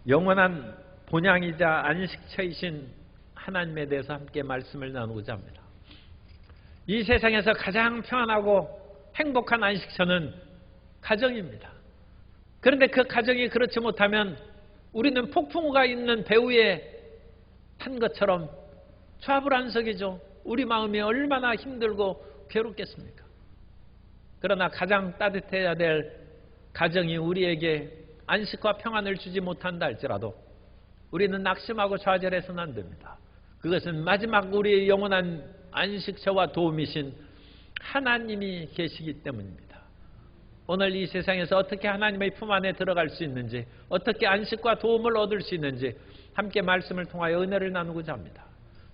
영원한 본향이자 안식처이신 하나님에 대해서 함께 말씀을 나누고자 합니다. 이 세상에서 가장 평안하고 행복한 안식처는 가정입니다. 그런데 그 가정이 그렇지 못하면 우리는 폭풍우가 있는 배 위에 탄 것처럼 좌불안석이죠. 우리 마음이 얼마나 힘들고 괴롭겠습니까? 그러나 가장 따뜻해야 될 가정이 우리에게 안식과 평안을 주지 못한다 할지라도 우리는 낙심하고 좌절해서는 안 됩니다. 그것은 마지막 우리의 영원한 안식처와 도움이신 하나님이 계시기 때문입니다. 오늘 이 세상에서 어떻게 하나님의 품 안에 들어갈 수 있는지, 어떻게 안식과 도움을 얻을 수 있는지 함께 말씀을 통하여 은혜를 나누고자 합니다.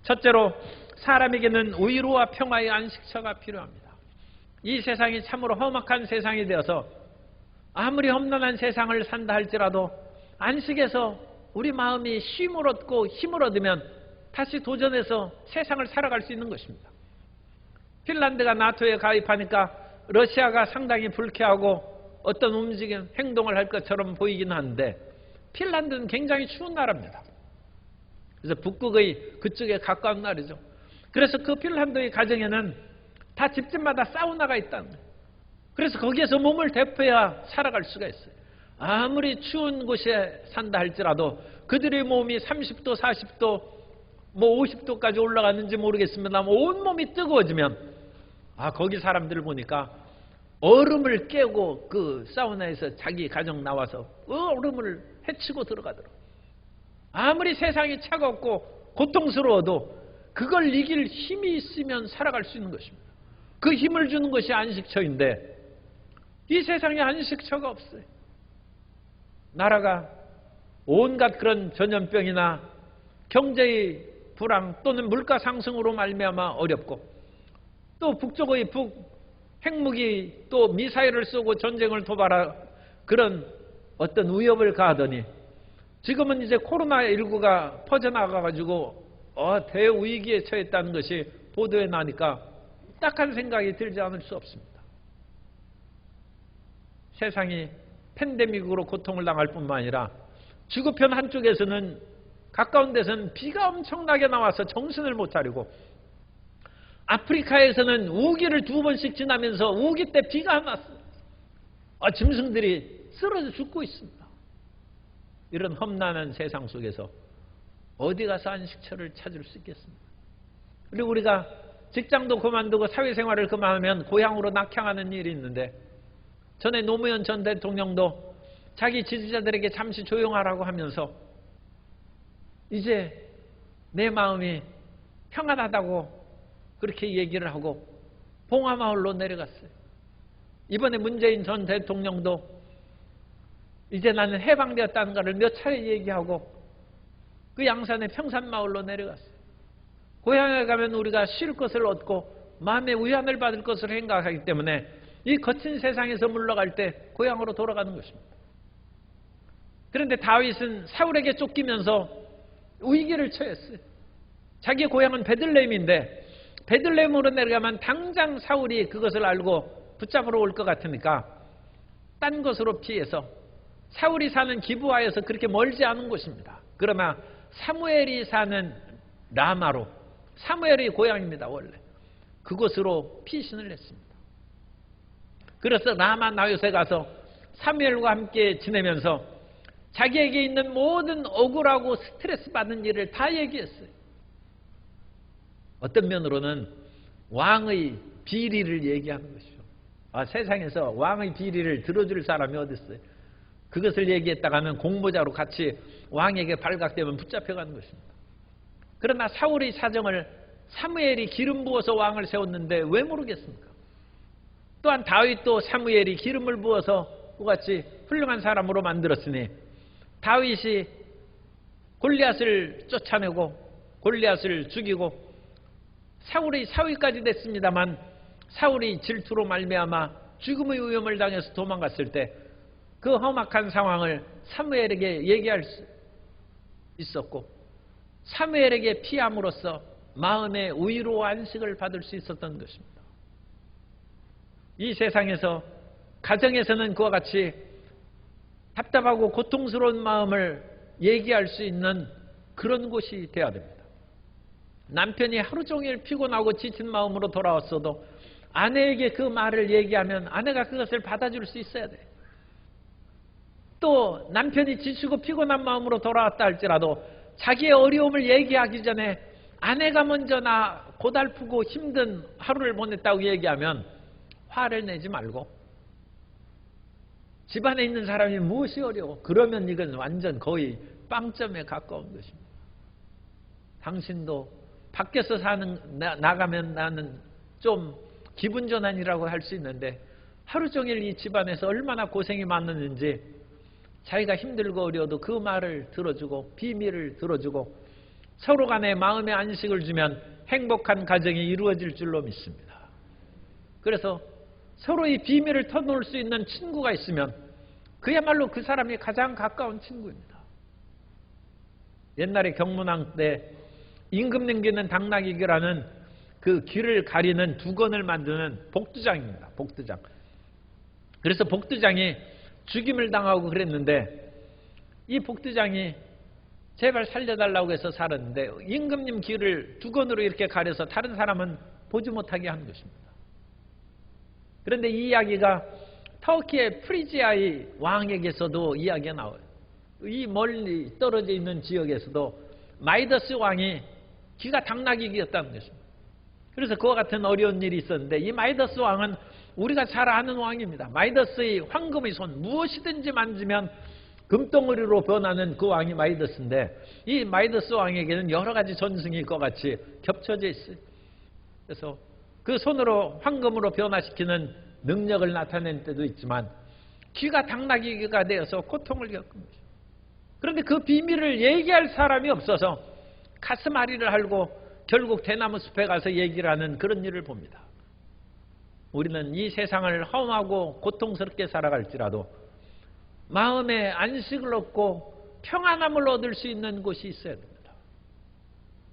첫째로 사람에게는 위로와 평화의 안식처가 필요합니다. 이 세상이 참으로 험악한 세상이 되어서 아무리 험난한 세상을 산다 할지라도 안식에서 우리 마음이 쉼을 얻고 힘을 얻으면 다시 도전해서 세상을 살아갈 수 있는 것입니다. 핀란드가 나토에 가입하니까 러시아가 상당히 불쾌하고 어떤 움직임, 행동을 할 것처럼 보이긴 하는데 핀란드는 굉장히 추운 나라입니다. 그래서 북극의 그쪽에 가까운 나라죠. 그래서 그 핀란드의 가정에는 다 집집마다 사우나가 있다는 거예요. 그래서 거기에서 몸을 데펴야 살아갈 수가 있어요. 아무리 추운 곳에 산다 할지라도 그들의 몸이 30도, 40도, 50도까지 올라갔는지 모르겠습니다만 온몸이 뜨거워지면 거기 사람들을 보니까 얼음을 깨고 그 사우나에서 자기 가정 나와서 얼음을 헤치고 들어가더라고요. 아무리 세상이 차갑고 고통스러워도 그걸 이길 힘이 있으면 살아갈 수 있는 것입니다. 그 힘을 주는 것이 안식처인데 이 세상에 안식처가 없어요. 나라가 온갖 그런 전염병이나 경제의 불황 또는 물가 상승으로 말미암아 어렵고 또 북쪽의 핵무기 또 미사일을 쏘고 전쟁을 도발하 그런 어떤 위협을 가하더니 지금은 이제 코로나19가 퍼져나가가지고 대위기에 처했다는 것이 보도에 나니까 딱한 생각이 들지 않을 수 없습니다. 세상이 팬데믹으로 고통을 당할 뿐만 아니라 지구편 한쪽에서는 가까운 데서는 비가 엄청나게 나와서 정신을 못 차리고 아프리카에서는 우기를 2번씩 지나면서 우기 때 비가 안 왔어요. 짐승들이 쓰러져 죽고 있습니다. 이런 험난한 세상 속에서 어디 가서 안식처를 찾을 수 있겠습니까? 그리고 우리가 직장도 그만두고 사회생활을 그만하면 고향으로 낙향하는 일이 있는데 전에 노무현 전 대통령도 자기 지지자들에게 잠시 조용하라고 하면서 이제 내 마음이 평안하다고 그렇게 얘기를 하고 봉화마을로 내려갔어요. 이번에 문재인 전 대통령도 이제 나는 해방되었다는 것을 몇 차례 얘기하고 그 양산의 평산마을로 내려갔어요. 고향에 가면 우리가 쉴 것을 얻고 마음의 위안을 받을 것을 생각하기 때문에 이 거친 세상에서 물러갈 때 고향으로 돌아가는 것입니다. 그런데 다윗은 사울에게 쫓기면서 위기를 처했어요. 자기 고향은 베들레헴인데 베들레헴으로 내려가면 당장 사울이 그것을 알고 붙잡으러 올 것 같으니까 딴 곳으로 피해서 사울이 사는 기브아에서 그렇게 멀지 않은 곳입니다. 그러나 사무엘이 사는 라마로 사무엘의 고향입니다. 원래 그곳으로 피신을 했습니다. 그래서 라마 나요세 가서 사무엘과 함께 지내면서 자기에게 있는 모든 억울하고 스트레스 받는 일을 다 얘기했어요. 어떤 면으로는 왕의 비리를 얘기하는 것이죠. 세상에서 왕의 비리를 들어줄 사람이 어디 있어요? 그것을 얘기했다가 하면 공모자로 같이 왕에게 발각되면 붙잡혀가는 것입니다. 그러나 사울의 사정을 사무엘이 기름 부어서 왕을 세웠는데 왜 모르겠습니까? 또한 다윗도 사무엘이 기름을 부어서 그같이 훌륭한 사람으로 만들었으니 다윗이 골리앗을 쫓아내고 골리앗을 죽이고 사울의 사위까지 됐습니다만 사울이 질투로 말미암아 죽음의 위험을 당해서 도망갔을 때 그 험악한 상황을 사무엘에게 얘기할 수 있었고 사무엘에게 피함으로써 마음의 위로와 안식을 받을 수 있었던 것입니다. 이 세상에서 가정에서는 그와 같이 답답하고 고통스러운 마음을 얘기할 수 있는 그런 곳이 되어야 됩니다. 남편이 하루 종일 피곤하고 지친 마음으로 돌아왔어도 아내에게 그 말을 얘기하면 아내가 그것을 받아줄 수 있어야 돼요. 또 남편이 지치고 피곤한 마음으로 돌아왔다 할지라도 자기의 어려움을 얘기하기 전에 아내가 먼저 나 고달프고 힘든 하루를 보냈다고 얘기하면 화를 내지 말고 집안에 있는 사람이 무엇이 어려워? 그러면 이건 완전 거의 빵점에 가까운 것입니다. 당신도 밖에서 나가면 나는 좀 기분 전환이라고 할 수 있는데 하루 종일 이 집안에서 얼마나 고생이 많았는지 자기가 힘들고 어려워도 그 말을 들어주고 비밀을 들어주고 서로 간에 마음의 안식을 주면 행복한 가정이 이루어질 줄로 믿습니다. 그래서 서로의 비밀을 터놓을 수 있는 친구가 있으면 그야말로 그 사람이 가장 가까운 친구입니다. 옛날에 경문왕 때 임금 넘기는 당나귀라는 그 귀를 가리는 두건을 만드는 복두장입니다. 복두장. 그래서 복두장이 죽임을 당하고 그랬는데 이 복두장이 제발 살려달라고 해서 살았는데 임금님 귀를 두건으로 이렇게 가려서 다른 사람은 보지 못하게 한 것입니다. 그런데 이 이야기가 터키의 프리지아의 왕에게서도 이야기가 나와요. 이 멀리 떨어져 있는 지역에서도 마이더스 왕이 귀가 당나귀 귀였다는 것입니다. 그래서 그와 같은 어려운 일이 있었는데 이 마이더스 왕은 우리가 잘 아는 왕입니다. 마이더스의 황금의 손, 무엇이든지 만지면 금덩어리로 변하는 그 왕이 마이더스인데 이 마이더스 왕에게는 여러 가지 전승이 것 같이 겹쳐져 있어요. 그래서 그 손으로 황금으로 변화시키는 능력을 나타낸 때도 있지만 귀가 당나귀 귀가 되어서 고통을 겪은 것이죠. 그런데 그 비밀을 얘기할 사람이 없어서 가슴앓이를 하고 결국 대나무 숲에 가서 얘기를 하는 그런 일을 봅니다. 우리는 이 세상을 허무하고 고통스럽게 살아갈지라도 마음의 안식을 얻고 평안함을 얻을 수 있는 곳이 있어야 됩니다.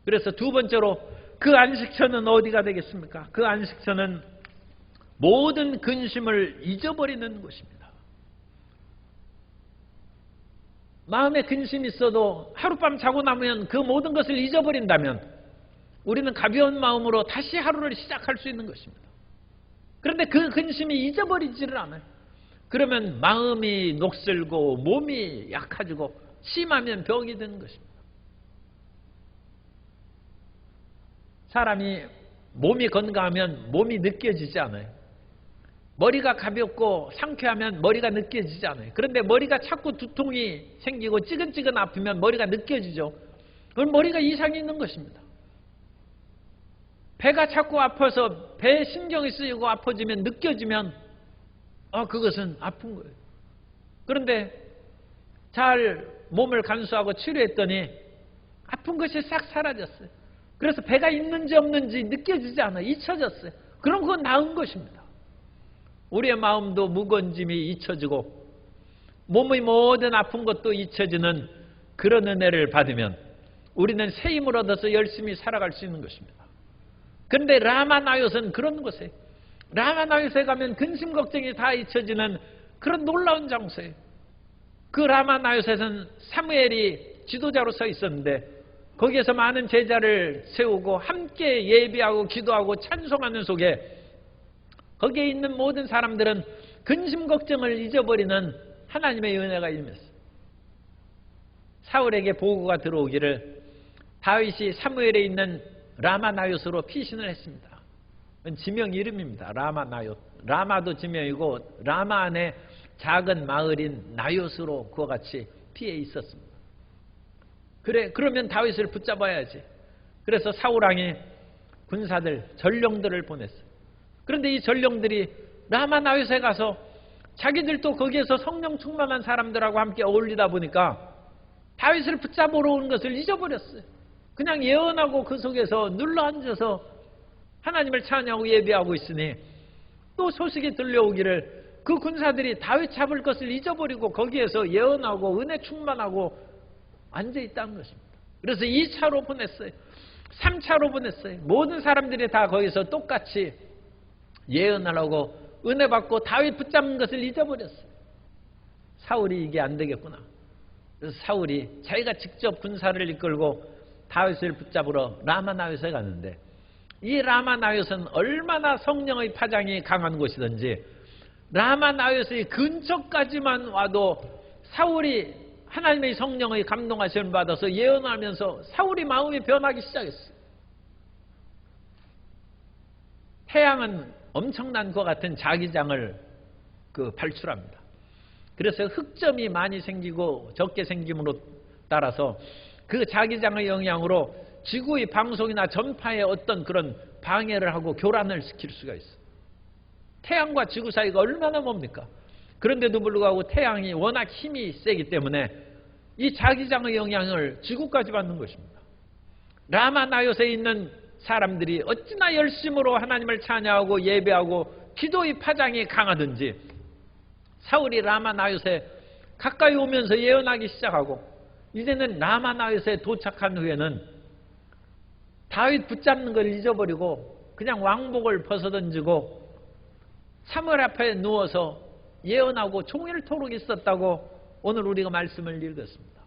그래서 두 번째로 그 안식처는 어디가 되겠습니까? 그 안식처는 모든 근심을 잊어버리는 곳입니다. 마음에 근심이 있어도 하룻밤 자고 나면 그 모든 것을 잊어버린다면 우리는 가벼운 마음으로 다시 하루를 시작할 수 있는 것입니다. 그런데 그 근심이 잊어버리지를 않아요. 그러면 마음이 녹슬고 몸이 약해지고 심하면 병이 되는 것입니다. 사람이 몸이 건강하면 몸이 느껴지지 않아요. 머리가 가볍고 상쾌하면 머리가 느껴지지 않아요. 그런데 머리가 자꾸 두통이 생기고 찌근찌근 아프면 머리가 느껴지죠. 그건 머리가 이상이 있는 것입니다. 배가 자꾸 아파서 배에 신경이 쓰이고 아파지면 느껴지면 그것은 아픈 거예요. 그런데 잘 몸을 간수하고 치료했더니 아픈 것이 싹 사라졌어요. 그래서 배가 있는지 없는지 느껴지지 않아요. 잊혀졌어요. 그럼 그건 나은 것입니다. 우리의 마음도 무거운 짐이 잊혀지고 몸의 모든 아픈 것도 잊혀지는 그런 은혜를 받으면 우리는 새 힘을 얻어서 열심히 살아갈 수 있는 것입니다. 그런데 라마나요스는 그런 곳이에요. 라마나요스에 가면 근심 걱정이 다 잊혀지는 그런 놀라운 장소예요. 그 라마나요스에서는 사무엘이 지도자로 서 있었는데 거기에서 많은 제자를 세우고 함께 예배하고 기도하고 찬송하는 속에 거기에 있는 모든 사람들은 근심 걱정을 잊어버리는 하나님의 은혜가 임했어요. 사울에게 보고가 들어오기를 다윗이 사무엘에 있는 라마나요스로 피신을 했습니다. 지명 이름입니다. 라마나요스. 라마도 지명이고 라마 안에 작은 마을인 나요스로 그와 같이 피해 있었습니다. 그러면 다윗을 붙잡아야지. 그래서 사울왕이 군사들, 전령들을 보냈어요. 그런데 이 전령들이 라마나요스에 가서 자기들도 거기에서 성령 충만한 사람들하고 함께 어울리다 보니까 다윗을 붙잡으러 온 것을 잊어버렸어요. 그냥 예언하고 그 속에서 눌러앉아서 하나님을 찬양하고 예배하고 있으니 또 소식이 들려오기를 그 군사들이 다윗 잡을 것을 잊어버리고 거기에서 예언하고 은혜 충만하고 앉아있다는 것입니다. 그래서 2차로 보냈어요. 3차로 보냈어요. 모든 사람들이 다 거기서 똑같이 예언하려고 은혜 받고 다윗 붙잡는 것을 잊어버렸어요. 사울이 이게 안 되겠구나. 그래서 사울이 자기가 직접 군사를 이끌고 다윗을 붙잡으러 라마나요스에 갔는데, 이 라마나요스는 얼마나 성령의 파장이 강한 곳이든지 라마나요스의 근처까지만 와도 사울이 하나님의 성령의 감동하심을 받아서 예언하면서 사울이 마음이 변하기 시작했어요. 태양은 엄청난 것 같은 자기장을 발출합니다. 그래서 흑점이 많이 생기고 적게 생김으로 따라서 그 자기장의 영향으로 지구의 방송이나 전파에 어떤 그런 방해를 하고 교란을 시킬 수가 있어요. 태양과 지구 사이가 얼마나 멉니까? 그런데도 불구하고 태양이 워낙 힘이 세기 때문에 이 자기장의 영향을 지구까지 받는 것입니다. 라마나요스에 있는 사람들이 어찌나 열심으로 하나님을 찬양하고 예배하고 기도의 파장이 강하든지 사울이 라마나요스에 가까이 오면서 예언하기 시작하고, 이제는 라마나요스에 도착한 후에는 다윗 붙잡는 걸 잊어버리고 그냥 왕복을 벗어던지고 사무엘 앞에 누워서 예언하고 종일토록 있었다고 오늘 우리가 말씀을 읽었습니다.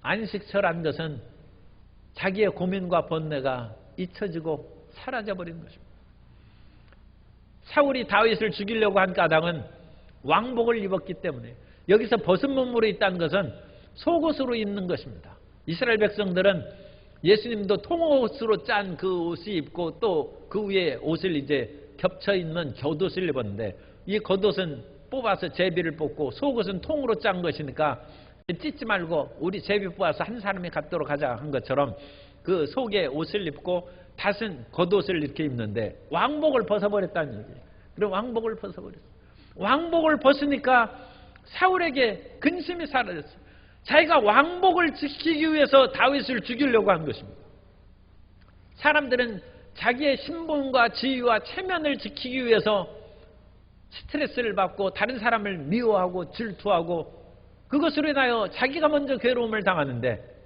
안식처란 것은 자기의 고민과 번뇌가 잊혀지고 사라져버린 것입니다. 사울이 다윗을 죽이려고 한 까닭은 왕복을 입었기 때문에, 여기서 벗은 몸으로 있다는 것은 속옷으로 입는 것입니다. 이스라엘 백성들은 예수님도 통옷으로 짠 그 옷을 입고 또 그 위에 옷을 이제 겹쳐 있는 겉옷을 입었는데, 이 겉옷은 뽑아서 제비를 뽑고 속옷은 통으로 짠 것이니까 찢지 말고 우리 제비 뽑아서 한 사람이 갖도록 하자 한 것처럼 그 속에 옷을 입고 닷은 겉옷을 이렇게 입는데 왕복을 벗어버렸다는 얘기예요. 그럼 왕복을 벗어버렸어요. 왕복을 벗으니까 사울에게 근심이 사라졌어요. 자기가 왕복을 지키기 위해서 다윗을 죽이려고 한 것입니다. 사람들은 자기의 신분과 지위와 체면을 지키기 위해서 스트레스를 받고 다른 사람을 미워하고 질투하고 그것으로 인하여 자기가 먼저 괴로움을 당하는데,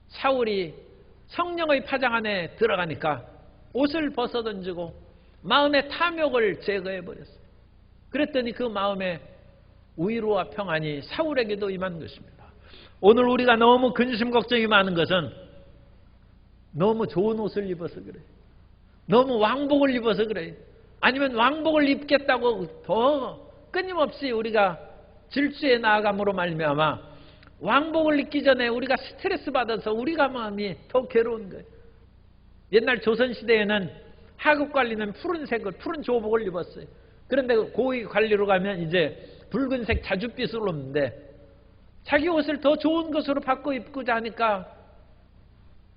사울이 성령의 파장 안에 들어가니까 옷을 벗어던지고 마음의 탐욕을 제거해버렸어요. 그랬더니 그 마음에 위로와 평안이 사울에게도 임한 것입니다. 오늘 우리가 너무 근심 걱정이 많은 것은 너무 좋은 옷을 입어서 그래요. 너무 왕복을 입어서 그래요. 아니면 왕복을 입겠다고 더 끊임없이 우리가 질주해 나아감으로 말미암아 왕복을 입기 전에 우리가 스트레스 받아서 우리가 마음이 더 괴로운 거예요. 옛날 조선시대에는 하급 관리는 푸른 조복을 입었어요. 그런데 고위 관리로 가면 이제 붉은색 자줏빛으로 입는데, 자기 옷을 더 좋은 것으로 바꿔 입고자 하니까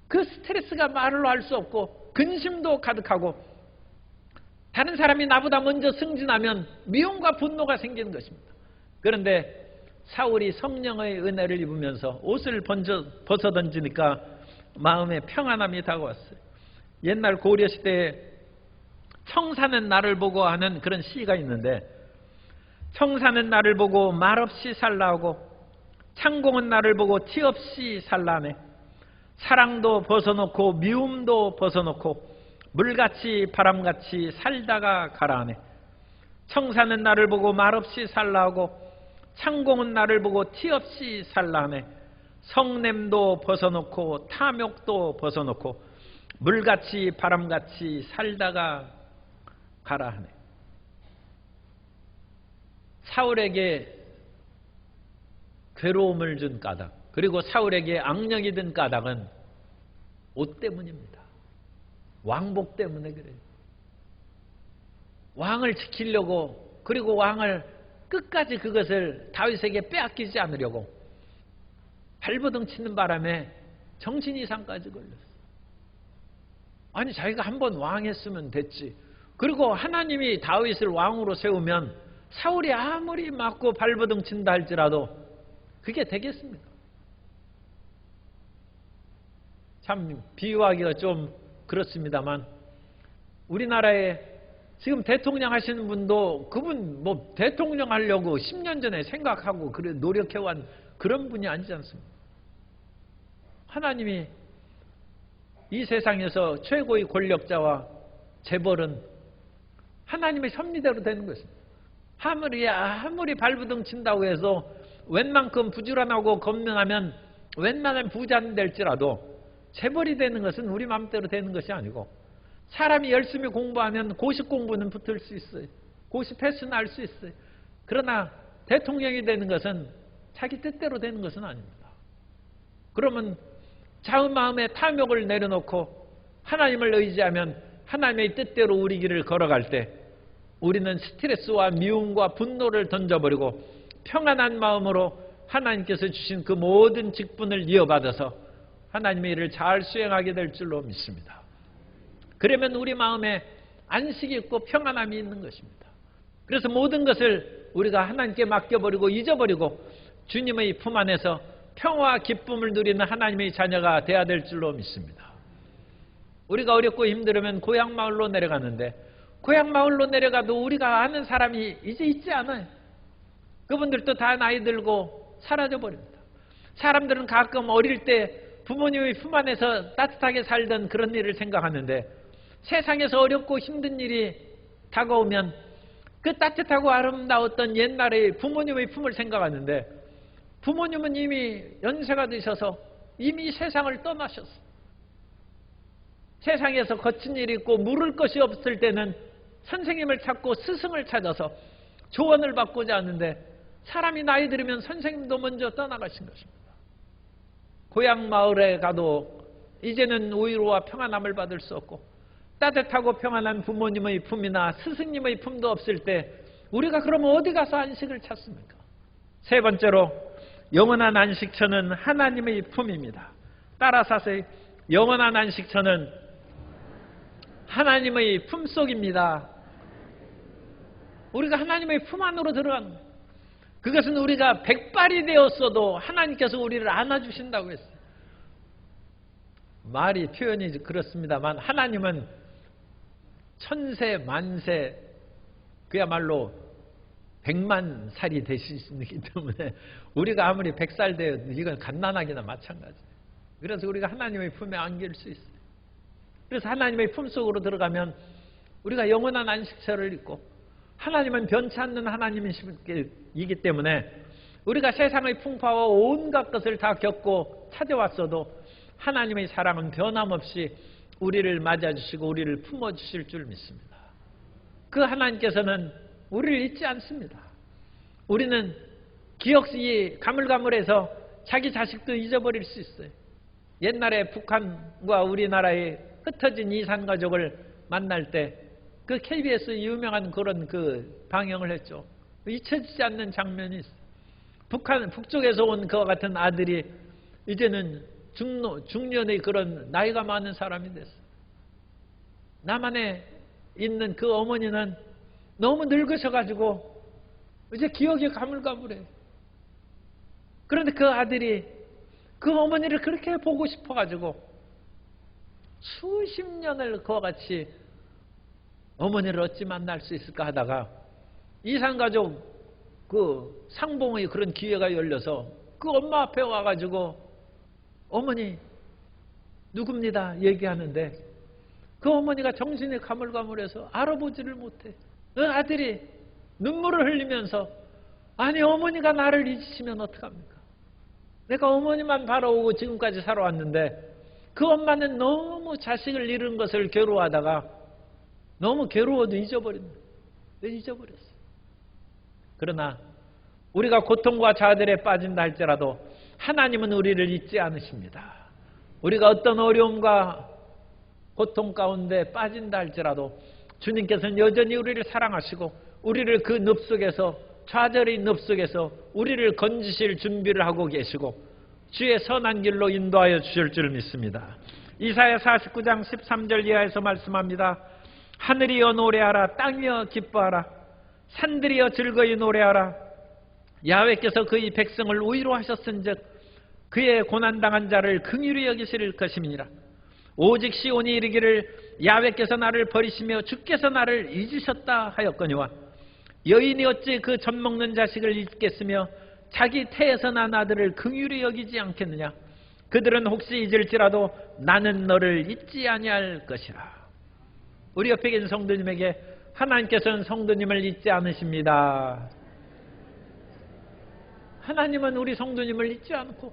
그 스트레스가 말로 할 수 없고 근심도 가득하고, 다른 사람이 나보다 먼저 승진하면 미움과 분노가 생기는 것입니다. 그런데 사울이 성령의 은혜를 입으면서 옷을 벗어던지니까 마음에 평안함이 다가왔어요. 옛날 고려시대에 청사는 나를 보고 하는 그런 시가 있는데, 청사는 나를 보고 말없이 살라하고 창공은 나를 보고 티없이 살라하네. 사랑도 벗어놓고 미움도 벗어놓고 물같이 바람같이 살다가 가라하네. 청사는 나를 보고 말없이 살라하고 창공은 나를 보고 티없이 살라하네. 성냄도 벗어놓고 탐욕도 벗어놓고 물같이 바람같이 살다가 가라하네. 사울에게 괴로움을 준 까닭, 그리고 사울에게 악령이 든 까닭은 옷 때문입니다. 왕복 때문에 그래요. 왕을 지키려고, 그리고 왕을 끝까지 그것을 다윗에게 빼앗기지 않으려고 발버둥 치는 바람에 정신 이상까지 걸렸어요. 아니, 자기가 한번 왕했으면 됐지. 그리고 하나님이 다윗을 왕으로 세우면 사울이 아무리 맞고 발버둥 친다 할지라도 그게 되겠습니까? 참 비유하기가 좀 그렇습니다만, 우리나라에 지금 대통령 하시는 분도 그분 뭐 대통령 하려고 10년 전에 생각하고 그래 노력해온 그런 분이 아니지 않습니까? 하나님이 이 세상에서 최고의 권력자와 재벌은 하나님의 섭리대로 되는 것입니다. 아무리 발부둥 친다고 해서 웬만큼 부지런하고 검능하면 웬만한 부자는 될지라도 재벌이 되는 것은 우리 마음대로 되는 것이 아니고, 사람이 열심히 공부하면 고시 공부는 붙을 수 있어요. 고시 패스는 할 수 있어요. 그러나 대통령이 되는 것은 자기 뜻대로 되는 것은 아닙니다. 그러면 자은 마음에 탐욕을 내려놓고 하나님을 의지하면 하나님의 뜻대로 우리 길을 걸어갈 때 우리는 스트레스와 미움과 분노를 던져버리고 평안한 마음으로 하나님께서 주신 그 모든 직분을 이어받아서 하나님의 일을 잘 수행하게 될 줄로 믿습니다. 그러면 우리 마음에 안식이 있고 평안함이 있는 것입니다. 그래서 모든 것을 우리가 하나님께 맡겨버리고 잊어버리고 주님의 품 안에서 평화와 기쁨을 누리는 하나님의 자녀가 되어야 될 줄로 믿습니다. 우리가 어렵고 힘들으면 고향 마을로 내려가는데, 고향 마을로 내려가도 우리가 아는 사람이 이제 있지 않아요. 그분들도 다 나이 들고 사라져 버립니다. 사람들은 가끔 어릴 때 부모님의 품 안에서 따뜻하게 살던 그런 일을 생각하는데, 세상에서 어렵고 힘든 일이 다가오면 그 따뜻하고 아름다웠던 옛날의 부모님의 품을 생각하는데, 부모님은 이미 연세가 드셔서 이미 세상을 떠나셨어요. 세상에서 거친 일이 있고 물을 것이 없을 때는 선생님을 찾고 스승을 찾아서 조언을 받고자 하는데, 사람이 나이 들으면 선생님도 먼저 떠나가신 것입니다. 고향 마을에 가도 이제는 위로와 평안함을 받을 수 없고, 따뜻하고 평안한 부모님의 품이나 스승님의 품도 없을 때 우리가 그러면 어디 가서 안식을 찾습니까? 세 번째로, 영원한 안식처는 하나님의 품입니다. 따라서 하세요. 영원한 안식처는 하나님의 품속입니다. 우리가 하나님의 품 안으로 들어가는 거예요. 그것은 우리가 백발이 되었어도 하나님께서 우리를 안아주신다고 했어요. 말이 표현이 그렇습니다만 하나님은 천세 만세 그야말로 100만 살이 되시기 때문에 우리가 아무리 100살 되어도 이건 갓난아기나 마찬가지예요. 그래서 우리가 하나님의 품에 안길 수 있어요. 그래서 하나님의 품속으로 들어가면 우리가 영원한 안식처를 잊고, 하나님은 변치 않는 하나님이기 때문에 우리가 세상의 풍파와 온갖 것을 다 겪고 찾아왔어도 하나님의 사랑은 변함없이 우리를 맞아주시고 우리를 품어주실 줄 믿습니다. 그 하나님께서는 우리를 잊지 않습니다. 우리는 기억이 가물가물해서 자기 자식도 잊어버릴 수 있어요. 옛날에 북한과 우리나라의 흩어진 이산가족을 만날 때 그 KBS 유명한 그런 그 방영을 했죠. 잊혀지지 않는 장면이 있어요. 북쪽에서 온 그와 같은 아들이 이제는 중년의 그런 나이가 많은 사람이 됐어요. 남한에 있는 그 어머니는 너무 늙으셔가지고 이제 기억이 가물가물해요. 그런데 그 아들이 그 어머니를 그렇게 보고 싶어가지고 수십 년을 그와 같이 어머니를 어찌 만날 수 있을까 하다가 이산가족 그 상봉의 그런 기회가 열려서 그 엄마 앞에 와가지고 어머니 누굽니다 얘기하는데, 그 어머니가 정신이 가물가물해서 알아보지를 못해. 그 아들이 눈물을 흘리면서, 아니 어머니가 나를 잊으시면 어떡합니까? 내가 어머니만 바라보고 지금까지 살아왔는데 그 엄마는 너무 자식을 잃은 것을 괴로워하다가 너무 괴로워도 잊어버렸어요. 그러나 우리가 고통과 좌절에 빠진다 할지라도 하나님은 우리를 잊지 않으십니다. 우리가 어떤 어려움과 고통 가운데 빠진다 할지라도 주님께서는 여전히 우리를 사랑하시고 우리를 그 늪 속에서, 좌절의 늪 속에서 우리를 건지실 준비를 하고 계시고 주의 선한 길로 인도하여 주실 줄 믿습니다. 이사야 49장 13절 이하에서 말씀합니다. 하늘이여 노래하라, 땅이여 기뻐하라, 산들이여 즐거이 노래하라. 야훼께서 그의 백성을 위로하셨은즉 그의 고난당한 자를 긍휼히 여기실 것임이니라. 오직 시온이 이르기를 야훼께서 나를 버리시며 주께서 나를 잊으셨다 하였거니와, 여인이 어찌 그 젖 먹는 자식을 잊겠으며 자기 태에서 난 아들을 긍휼히 여기지 않겠느냐. 그들은 혹시 잊을지라도 나는 너를 잊지 아니할 것이라. 우리 옆에 계신 성도님에게 하나님께서는 성도님을 잊지 않으십니다. 하나님은 우리 성도님을 잊지 않고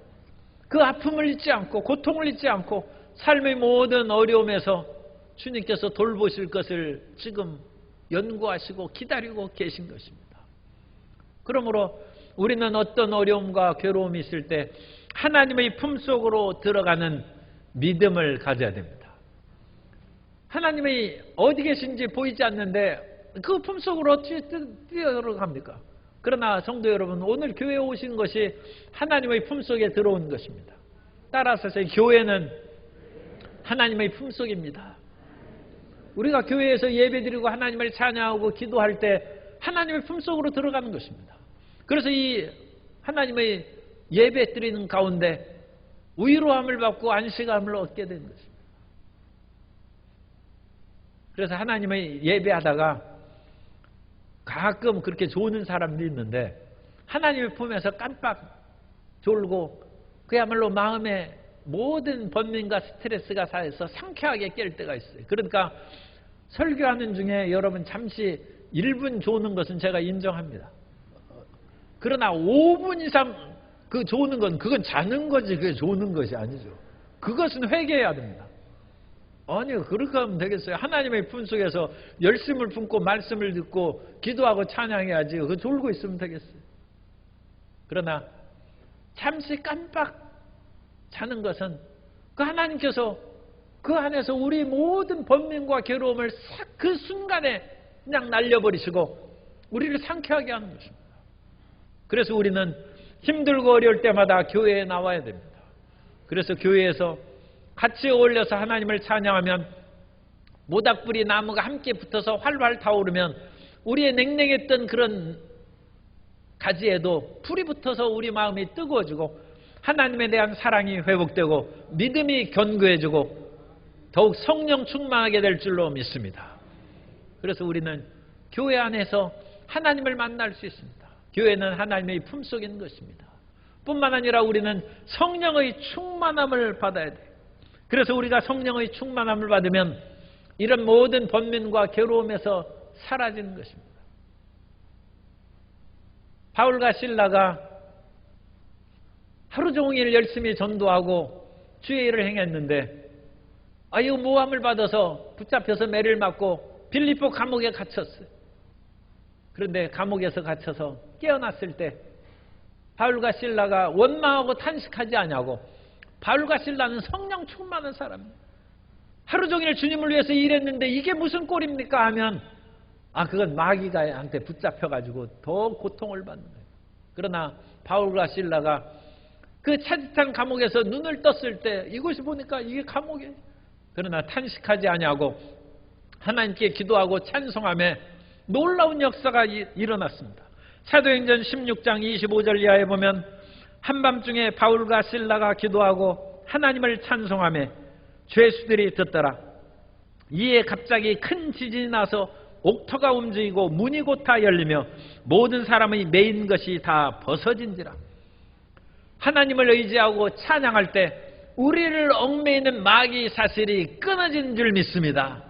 그 아픔을 잊지 않고 고통을 잊지 않고 삶의 모든 어려움에서 주님께서 돌보실 것을 지금 연구하시고 기다리고 계신 것입니다. 그러므로 우리는 어떤 어려움과 괴로움이 있을 때 하나님의 품속으로 들어가는 믿음을 가져야 됩니다. 하나님이 어디 계신지 보이지 않는데 그 품속으로 어떻게 뛰어들어갑니까? 그러나 성도 여러분, 오늘 교회에 오신 것이 하나님의 품속에 들어온 것입니다. 따라서 교회는 하나님의 품속입니다. 우리가 교회에서 예배드리고 하나님을 찬양하고 기도할 때 하나님의 품속으로 들어가는 것입니다. 그래서 이 하나님의 예배 드리는 가운데 위로함을 받고 안식함을 얻게 되는 것입니다. 그래서 하나님의 예배하다가 가끔 그렇게 조는 사람도 있는데 하나님의 품에서 깜빡 졸고 그야말로 마음에 모든 번민과 스트레스가 쌓여서 상쾌하게 깰 때가 있어요. 그러니까 설교하는 중에 여러분 잠시 1분 조는 것은 제가 인정합니다. 그러나 5분 이상 그 조는 건 그건 자는 거지 그게 조는 것이 아니죠. 그것은 회개해야 됩니다. 아니요, 그렇게 하면 되겠어요. 하나님의 품속에서 열심을 품고 말씀을 듣고 기도하고 찬양해야지. 그거 졸고 있으면 되겠어요. 그러나 잠시 깜빡 자는 것은 그 하나님께서 그 안에서 우리 모든 번민과 괴로움을 싹 그 순간에 그냥 날려버리시고 우리를 상쾌하게 하는 것입니다. 그래서 우리는 힘들고 어려울 때마다 교회에 나와야 됩니다. 그래서 교회에서 같이 어울려서 하나님을 찬양하면 모닥불이 나무가 함께 붙어서 활활 타오르면 우리의 냉랭했던 그런 가지에도 불이 붙어서 우리 마음이 뜨거워지고 하나님에 대한 사랑이 회복되고 믿음이 견고해지고 더욱 성령 충만하게 될 줄로 믿습니다. 그래서 우리는 교회 안에서 하나님을 만날 수 있습니다. 교회는 하나님의 품속에 있는 것입니다. 뿐만 아니라 우리는 성령의 충만함을 받아야 돼요. 그래서 우리가 성령의 충만함을 받으면 이런 모든 번민과 괴로움에서 사라지는 것입니다. 바울과 실라가 하루 종일 열심히 전도하고 주의 일을 행했는데 이거 모함을 받아서 붙잡혀서 매를 맞고 빌립보 감옥에 갇혔어요. 그런데 감옥에서 갇혀서 깨어났을 때 바울과 실라가 원망하고 탄식하지 않냐고. 바울과 실라는 성령 충만한 사람입니다. 하루 종일 주님을 위해서 일했는데 이게 무슨 꼴입니까 하면 그건 마귀가 한테 붙잡혀가지고 더 고통을 받는 거예요. 그러나 바울과 실라가 그 차디탄 감옥에서 눈을 떴을 때 이것이 보니까 이게 감옥이에요. 그러나 탄식하지 아니하고 하나님께 기도하고 찬송하며 놀라운 역사가 일어났습니다. 사도행전 16장 25절 이하에 보면 한밤중에 바울과 실라가 기도하고 하나님을 찬송하며 죄수들이 듣더라. 이에 갑자기 큰 지진이 나서 옥토가 움직이고 문이 곧 다 열리며 모든 사람의 매인 것이 다 벗어진지라. 하나님을 의지하고 찬양할 때 우리를 얽매이는 마귀 사슬이 끊어진 줄 믿습니다.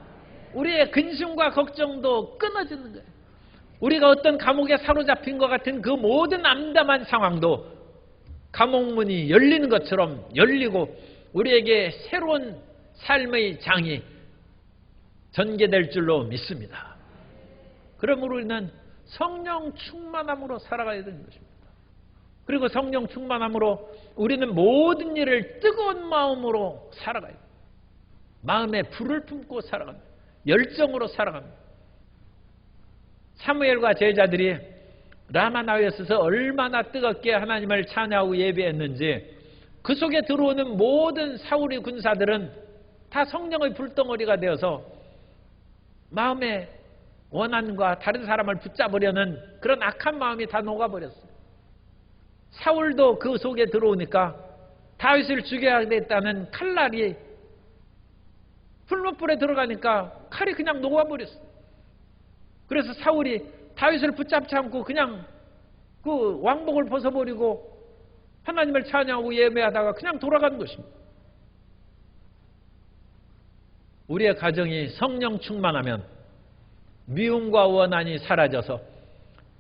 우리의 근심과 걱정도 끊어지는 거예요. 우리가 어떤 감옥에 사로잡힌 것 같은 그 모든 암담한 상황도 감옥문이 열리는 것처럼 열리고 우리에게 새로운 삶의 장이 전개될 줄로 믿습니다. 그러므로 우리는 성령 충만함으로 살아가야 되는 것입니다. 그리고 성령 충만함으로 우리는 모든 일을 뜨거운 마음으로 살아가야 돼요. 마음에 불을 품고 살아갑니다. 열정으로 살아갑니다. 사무엘과 제자들이 라마나요에서 얼마나 뜨겁게 하나님을 찬양하고 예배했는지 그 속에 들어오는 모든 사울의 군사들은 다 성령의 불덩어리가 되어서 마음의 원한과 다른 사람을 붙잡으려는 그런 악한 마음이 다 녹아버렸어요. 사울도 그 속에 들어오니까 다윗을 죽여야 됐다는 칼날이 풀무불에 들어가니까 칼이 그냥 녹아버렸어요. 그래서 사울이 다윗을 붙잡지 않고 그냥 그 왕복을 벗어버리고 하나님을 찬양하고 예배하다가 그냥 돌아가는 것입니다. 우리의 가정이 성령 충만하면 미움과 원한이 사라져서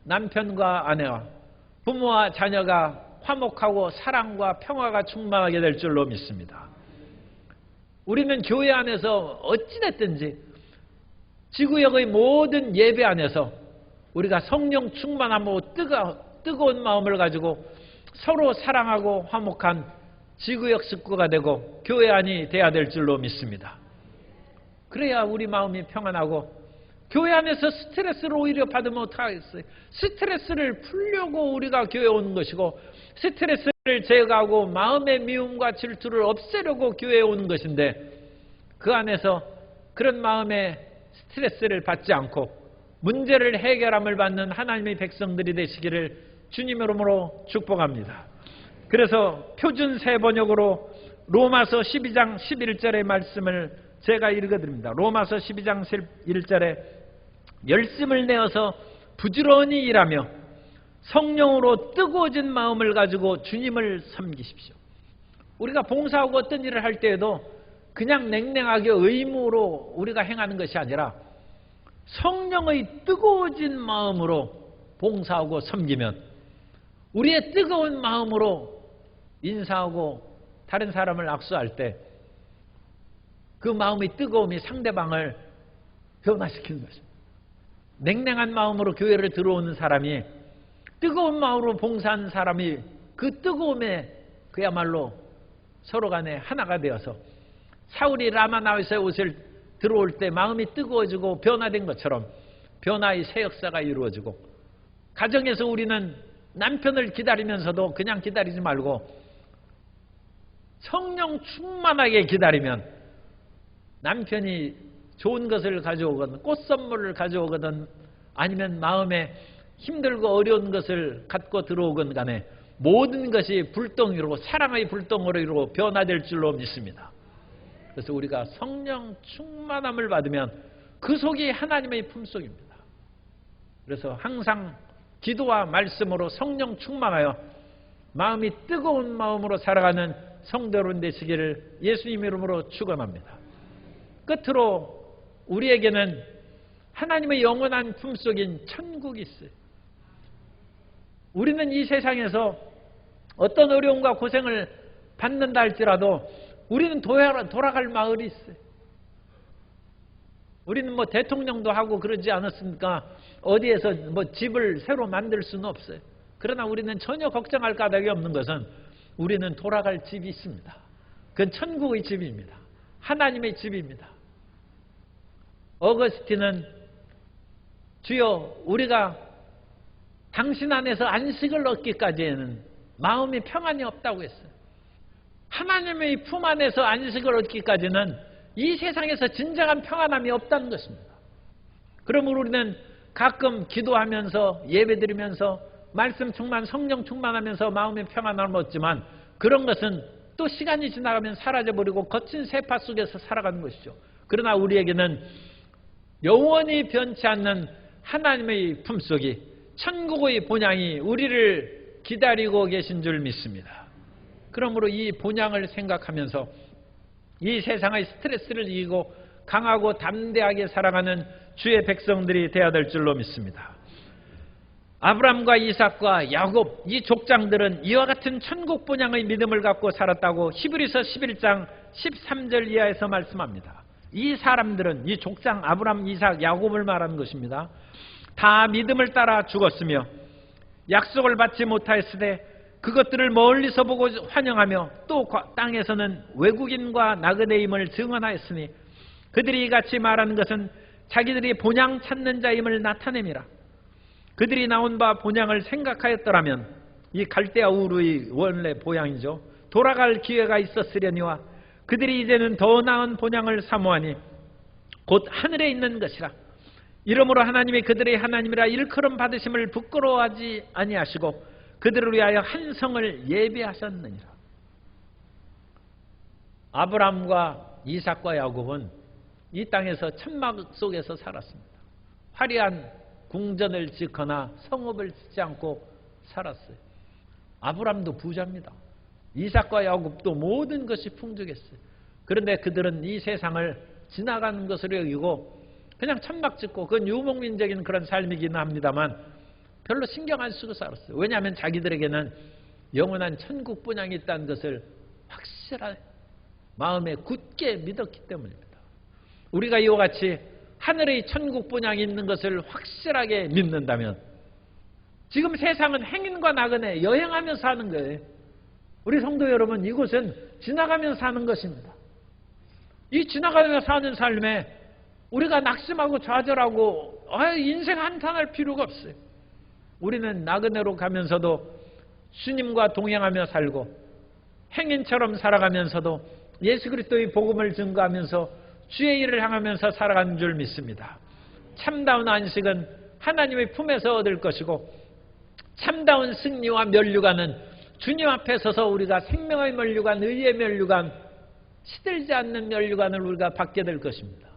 남편과 아내와 부모와 자녀가 화목하고 사랑과 평화가 충만하게 될 줄로 믿습니다. 우리는 교회 안에서 어찌됐든지 지구역의 모든 예배 안에서 우리가 성령 충만함으로 뜨거운 마음을 가지고 서로 사랑하고 화목한 지구역 식구가 되고 교회 안이 돼야 될 줄로 믿습니다. 그래야 우리 마음이 평안하고, 교회 안에서 스트레스를 오히려 받으면 어떡하겠어요? 스트레스를 풀려고 우리가 교회에 오는 것이고, 스트레스를 제거하고 마음의 미움과 질투를 없애려고 교회에 오는 것인데, 그 안에서 그런 마음의 스트레스를 받지 않고 문제를 해결함을 받는 하나님의 백성들이 되시기를 주님 이름으로 축복합니다. 그래서 표준 세 번역으로 로마서 12장 11절의 말씀을 제가 읽어드립니다. 로마서 12장 11절에 열심을 내어서 부지런히 일하며 성령으로 뜨거워진 마음을 가지고 주님을 섬기십시오. 우리가 봉사하고 어떤 일을 할 때에도 그냥 냉랭하게 의무로 우리가 행하는 것이 아니라 성령의 뜨거워진 마음으로 봉사하고 섬기면, 우리의 뜨거운 마음으로 인사하고 다른 사람을 악수할 때 그 마음의 뜨거움이 상대방을 변화시키는 것입니다. 냉랭한 마음으로 교회를 들어오는 사람이 뜨거운 마음으로 봉사하는 사람이 그 뜨거움에 그야말로 서로 간에 하나가 되어서, 사울이 라마나웃의 옷을 들어올 때 마음이 뜨거워지고 변화된 것처럼 변화의 새 역사가 이루어지고, 가정에서 우리는 남편을 기다리면서도 그냥 기다리지 말고 성령 충만하게 기다리면 남편이 좋은 것을 가져오거든, 꽃 선물을 가져오거든, 아니면 마음에 힘들고 어려운 것을 갖고 들어오건 간에 모든 것이 불덩이로, 사랑의 불덩이로 변화될 줄로 믿습니다. 그래서 우리가 성령 충만함을 받으면 그 속이 하나님의 품속입니다. 그래서 항상 기도와 말씀으로 성령 충만하여 마음이 뜨거운 마음으로 살아가는 성도 여러분 되시기를 예수님 이름으로 축원합니다. 끝으로 우리에게는 하나님의 영원한 품속인 천국이 있어요. 우리는 이 세상에서 어떤 어려움과 고생을 받는다 할지라도 우리는 돌아갈 마을이 있어요. 우리는 뭐 대통령도 하고 그러지 않았습니까? 어디에서 뭐 집을 새로 만들 수는 없어요. 그러나 우리는 전혀 걱정할 까닭이 없는 것은 우리는 돌아갈 집이 있습니다. 그건 천국의 집입니다. 하나님의 집입니다. 어거스틴은 주여 우리가 당신 안에서 안식을 얻기까지에는 마음이 평안이 없다고 했어요. 하나님의 품 안에서 안식을 얻기까지는 이 세상에서 진정한 평안함이 없다는 것입니다. 그러므로 우리는 가끔 기도하면서 예배드리면서 말씀 충만, 성령 충만하면서 마음의 평안함을 얻지만 그런 것은 또 시간이 지나가면 사라져버리고 거친 세파 속에서 살아가는 것이죠. 그러나 우리에게는 영원히 변치 않는 하나님의 품속이, 천국의 본향이 우리를 기다리고 계신 줄 믿습니다. 그러므로 이 본향을 생각하면서 이 세상의 스트레스를 이기고 강하고 담대하게 살아가는 주의 백성들이 되어야 될 줄로 믿습니다. 아브람과 이삭과 야곱, 이 족장들은 이와 같은 천국 본향의 믿음을 갖고 살았다고 히브리서 11장 13절 이하에서 말씀합니다. 이 사람들은, 이 족장 아브람, 이삭, 야곱을 말하는 것입니다. 다 믿음을 따라 죽었으며 약속을 받지 못하였으되 그것들을 멀리서 보고 환영하며 또 땅에서는 외국인과 나그네임을 증언하였으니 그들이 이같이 말하는 것은 자기들이 본향 찾는 자임을 나타냄이라. 그들이 나온 바 본향을 생각하였더라면, 이 갈대아 우르의 원래 본향이죠, 돌아갈 기회가 있었으려니와 그들이 이제는 더 나은 본향을 사모하니 곧 하늘에 있는 것이라. 이러므로 하나님이 그들의 하나님이라 일컬음 받으심을 부끄러워하지 아니하시고 그들을 위하여 한 성을 예비하셨느니라. 아브람과 이삭과 야곱은 이 땅에서 천막 속에서 살았습니다. 화려한 궁전을 짓거나 성읍을 짓지 않고 살았어요. 아브람도 부자입니다. 이삭과 야곱도 모든 것이 풍족했어요. 그런데 그들은 이 세상을 지나가는 것으로 여기고 그냥 천막 짓고 그건 유목민적인 그런 삶이기는 합니다만 별로 신경 안 쓰고 살았어요. 왜냐하면 자기들에게는 영원한 천국 분향이 있다는 것을 확실하게 마음에 굳게 믿었기 때문입니다. 우리가 이와 같이 하늘의 천국 분향이 있는 것을 확실하게 믿는다면 지금 세상은 행인과 나그네 여행하면서 사는 거예요. 우리 성도 여러분, 이곳은 지나가면서 사는 것입니다. 이 지나가면서 사는 삶에 우리가 낙심하고 좌절하고 인생 한탄할 필요가 없어요. 우리는 나그네로 가면서도 주님과 동행하며 살고 행인처럼 살아가면서도 예수 그리스도의 복음을 증거하면서 주의 일을 향하면서 살아가는 줄 믿습니다. 참다운 안식은 하나님의 품에서 얻을 것이고 참다운 승리와 면류관은 주님 앞에 서서 우리가 생명의 면류관, 의의 면류관, 시들지 않는 면류관을 우리가 받게 될 것입니다.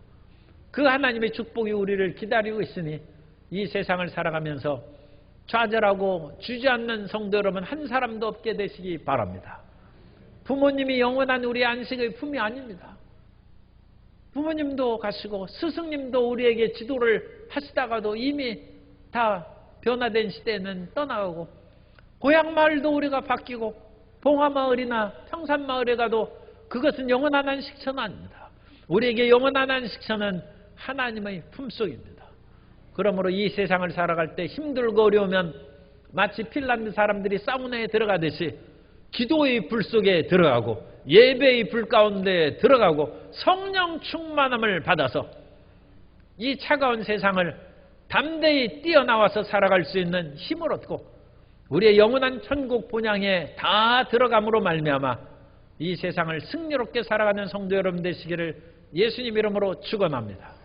그 하나님의 축복이 우리를 기다리고 있으니 이 세상을 살아가면서 좌절하고 주저앉는 성도 여러분 한 사람도 없게 되시기 바랍니다. 부모님이 영원한 우리 안식의 품이 아닙니다. 부모님도 가시고 스승님도 우리에게 지도를 하시다가도 이미 다 변화된 시대에는 떠나가고 고향마을도 우리가 바뀌고 봉화마을이나 평산마을에 가도 그것은 영원한 안식처는 아닙니다. 우리에게 영원한 안식처는 하나님의 품속입니다. 그러므로 이 세상을 살아갈 때 힘들고 어려우면 마치 핀란드 사람들이 사우나에 들어가듯이 기도의 불 속에 들어가고 예배의 불 가운데 들어가고 성령 충만함을 받아서 이 차가운 세상을 담대히 뛰어나와서 살아갈 수 있는 힘을 얻고 우리의 영원한 천국 본향에 다 들어감으로 말미암아 이 세상을 승리롭게 살아가는 성도 여러분 되시기를 예수님 이름으로 축원합니다.